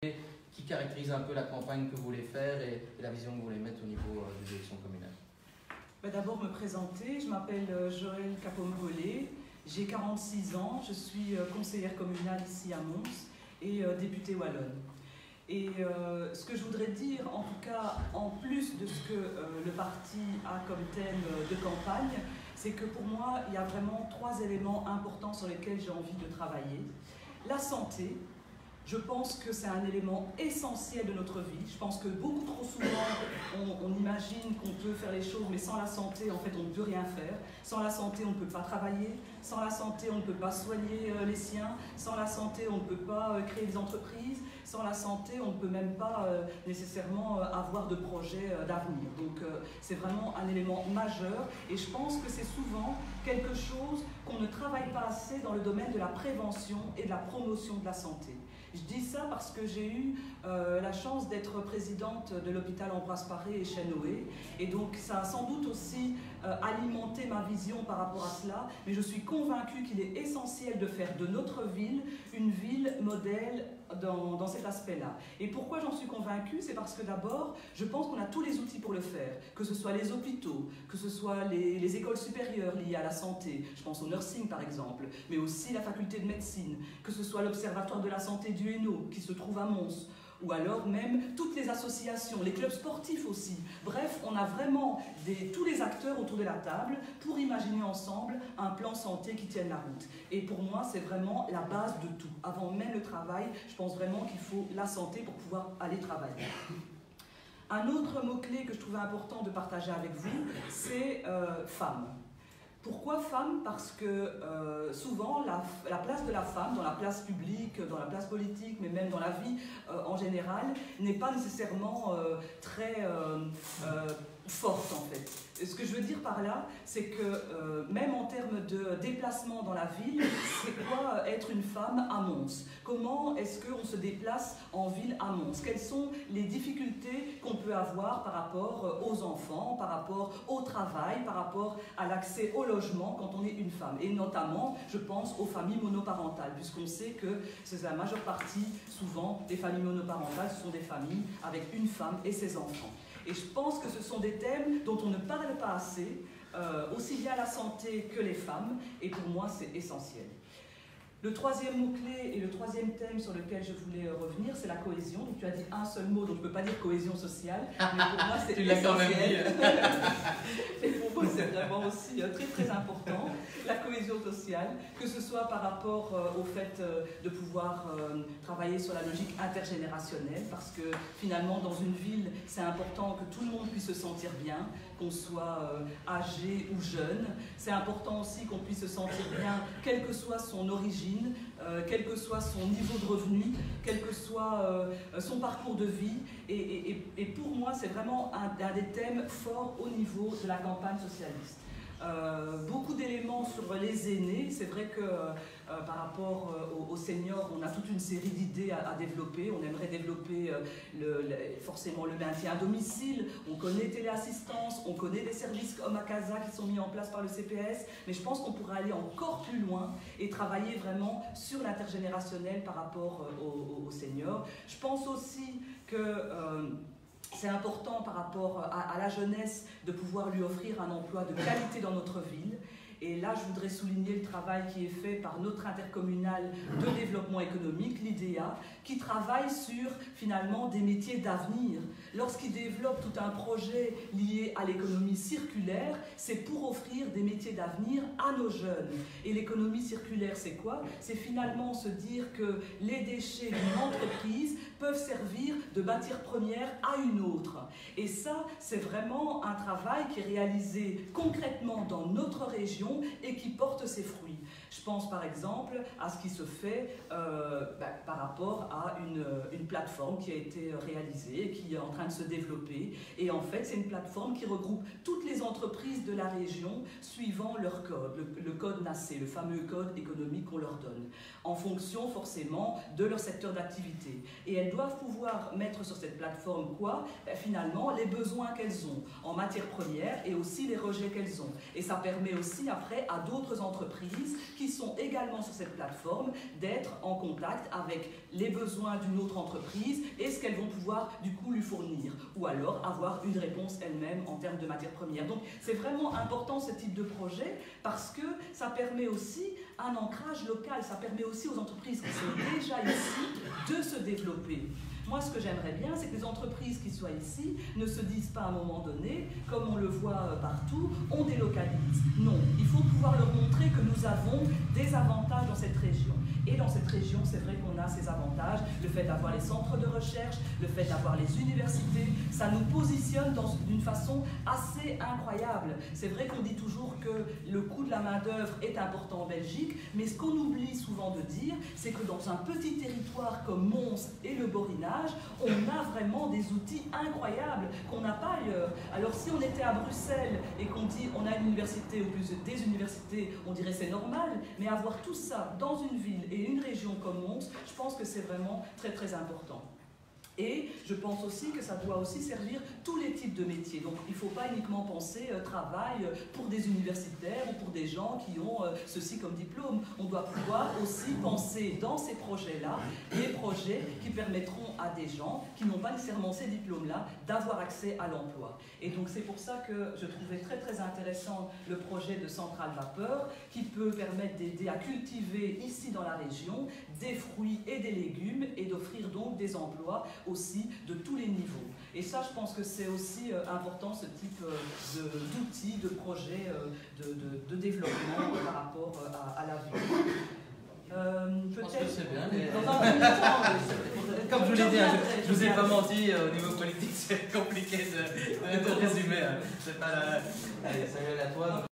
qui caractérise un peu la campagne que vous voulez faire et la vision que vous voulez mettre au niveau des élections communales. D'abord me présenter, je m'appelle Joëlle Capombolé, j'ai 46 ans, je suis conseillère communale ici à Mons et députée wallonne. Et ce que je voudrais dire, en tout cas, en plus de ce que le parti a comme thème de campagne, c'est que pour moi, il y a vraiment 3 éléments importants sur lesquels j'ai envie de travailler. La santé. Je pense que c'est un élément essentiel de notre vie. Je pense que beaucoup trop souvent, on imagine qu'on peut faire les choses, mais sans la santé, en fait, on ne peut rien faire. Sans la santé, on ne peut pas travailler. Sans la santé, on ne peut pas soigner les siens. Sans la santé, on ne peut pas créer des entreprises. Sans la santé, on ne peut même pas nécessairement avoir de projet d'avenir. Donc, c'est vraiment un élément majeur. Et je pense que c'est souvent quelque chose qu'on ne travaille pas assez dans le domaine de la prévention et de la promotion de la santé. Je dis ça parce que j'ai eu la chance d'être présidente de l'hôpital Ambroise Paré et Chêne-Noé. Et donc ça a sans doute aussi alimenté ma vision par rapport à cela. Mais je suis convaincue qu'il est essentiel de faire de notre ville une ville modèle dans cet aspect-là. Et pourquoi j'en suis convaincue? C'est parce que d'abord, je pense qu'on a tous les outils pour le faire. Que ce soit les hôpitaux, que ce soit les écoles supérieures liées à la santé. Je pense au nursing par exemple, mais aussi la faculté de médecine. Que ce soit l'Observatoire de la santé du Hainaut qui se trouve à Mons, ou alors même toutes les associations, les clubs sportifs aussi. Bref, on a vraiment tous les acteurs autour de la table pour imaginer ensemble un plan santé qui tienne la route. Et pour moi, c'est vraiment la base de tout. Avant même le travail, je pense vraiment qu'il faut la santé pour pouvoir aller travailler. Un autre mot-clé que je trouvais important de partager avec vous, c'est femmes. Pourquoi femme? Parce que souvent la place de la femme dans la place publique, dans la place politique, mais même dans la vie en général, n'est pas nécessairement très forte en fait. Et ce que je veux dire par là, c'est que même en termes de déplacement dans la ville, c'est quoi être une femme à Mons? Comment est-ce qu'on se déplace en ville à Mons? Quelles sont les difficultés qu'on peut avoir par rapport aux enfants, par rapport au travail, par rapport à l'accès au logement quand on est une femme? Et notamment, je pense aux familles monoparentales, puisqu'on sait que c'est la majeure partie, souvent, des familles monoparentales, ce sont des familles avec une femme et ses enfants. Et je pense que ce sont des thèmes dont on ne parle pas assez, aussi bien la santé que les femmes, et pour moi c'est essentiel. Le troisième mot-clé et le troisième thème sur lequel je voulais revenir, c'est la cohésion. Donc tu as dit un seul mot, donc je ne peux pas dire cohésion sociale, mais pour moi c'est essentiel. Et pour moi c'est vraiment aussi très très important, la cohésion sociale, que ce soit par rapport au fait de pouvoir travailler sur la logique intergénérationnelle, parce que finalement dans une ville, c'est important que tout le monde puisse se sentir bien, qu'on soit âgé ou jeune. C'est important aussi qu'on puisse se sentir bien, quelle que soit son origine, quel que soit son niveau de revenu, quel que soit son parcours de vie. Et pour moi, c'est vraiment un des thèmes forts au niveau de la campagne socialiste. Beaucoup d'éléments sur les aînés. C'est vrai que par rapport aux seniors, on a toute une série d'idées à développer. On aimerait développer forcément le maintien à domicile. On connaît téléassistance, on connaît des services comme Akasa qui sont mis en place par le CPS. Mais je pense qu'on pourrait aller encore plus loin et travailler vraiment sur l'intergénérationnel par rapport aux seniors. Je pense aussi que c'est important par rapport à la jeunesse de pouvoir lui offrir un emploi de qualité dans notre ville. Et là, je voudrais souligner le travail qui est fait par notre intercommunale de développement économique, l'IDEA, qui travaille sur finalement des métiers d'avenir. Lorsqu'il développe tout un projet lié à l'économie circulaire, c'est pour offrir des métiers d'avenir à nos jeunes. Et l'économie circulaire, c'est quoi? C'est finalement se dire que les déchets d'une entreprise peuvent servir de matière première à une autre. Et ça, c'est vraiment un travail qui est réalisé concrètement dans notre région et qui porte ses fruits. Je pense par exemple à ce qui se fait par rapport à une plateforme qui a été réalisée et qui est en train de se développer. Et en fait, c'est une plateforme qui regroupe toutes les entreprises de la région suivant leur code, le code NACE, le fameux code économique qu'on leur donne, en fonction forcément de leur secteur d'activité. Et elles doivent pouvoir mettre sur cette plateforme quoi? Finalement, les besoins qu'elles ont en matière première et aussi les rejets qu'elles ont. Et ça permet aussi après à d'autres entreprises qui sont également sur cette plateforme, d'être en contact avec les besoins d'une autre entreprise et ce qu'elles vont pouvoir du coup lui fournir, ou alors avoir une réponse elle-même en termes de matières premières. Donc c'est vraiment important ce type de projet parce que ça permet aussi un ancrage local, ça permet aussi aux entreprises qui sont déjà ici de se développer. Moi, ce que j'aimerais bien, c'est que les entreprises qui soient ici ne se disent pas à un moment donné, comme on le voit partout, on délocalise. Non, il faut pouvoir leur montrer que nous avons des avantages dans cette région. Et dans cette région, c'est vrai qu'on a ces avantages, le fait d'avoir les centres de recherche, le fait d'avoir les universités, ça nous positionne d'une façon assez incroyable. C'est vrai qu'on dit toujours que le coût de la main-d'œuvre est important en Belgique, mais ce qu'on oublie souvent de dire, c'est que dans un petit territoire comme Mons et le Borinage, on a vraiment des outils incroyables qu'on n'a pas ailleurs. Alors si on était à Bruxelles et qu'on dit on a une université ou plus des universités, on dirait c'est normal, mais avoir tout ça dans une ville et une région comme Mons, je pense que c'est vraiment très très important. Et je pense aussi que ça doit aussi servir tous les types de métiers. Donc il ne faut pas uniquement penser travail pour des universitaires ou pour des gens qui ont ceci comme diplôme. On doit pouvoir aussi penser dans ces projets-là des projets qui permettront à des gens qui n'ont pas nécessairement ces diplômes-là d'avoir accès à l'emploi. Et donc c'est pour ça que je trouvais très très intéressant le projet de centrale vapeur qui peut permettre d'aider à cultiver ici dans la région des fruits et des légumes et d'offrir donc des emplois aussi de tous les niveaux. Et ça, je pense que c'est aussi important, ce type d'outils, de projets de développement par rapport à la ville. Je pense que c'est bien. Dans un premier temps, comme je vous l'ai dit, je vous ai pas menti, au niveau politique, c'est compliqué de résumer. C'est pas la... Allez, salut à toi.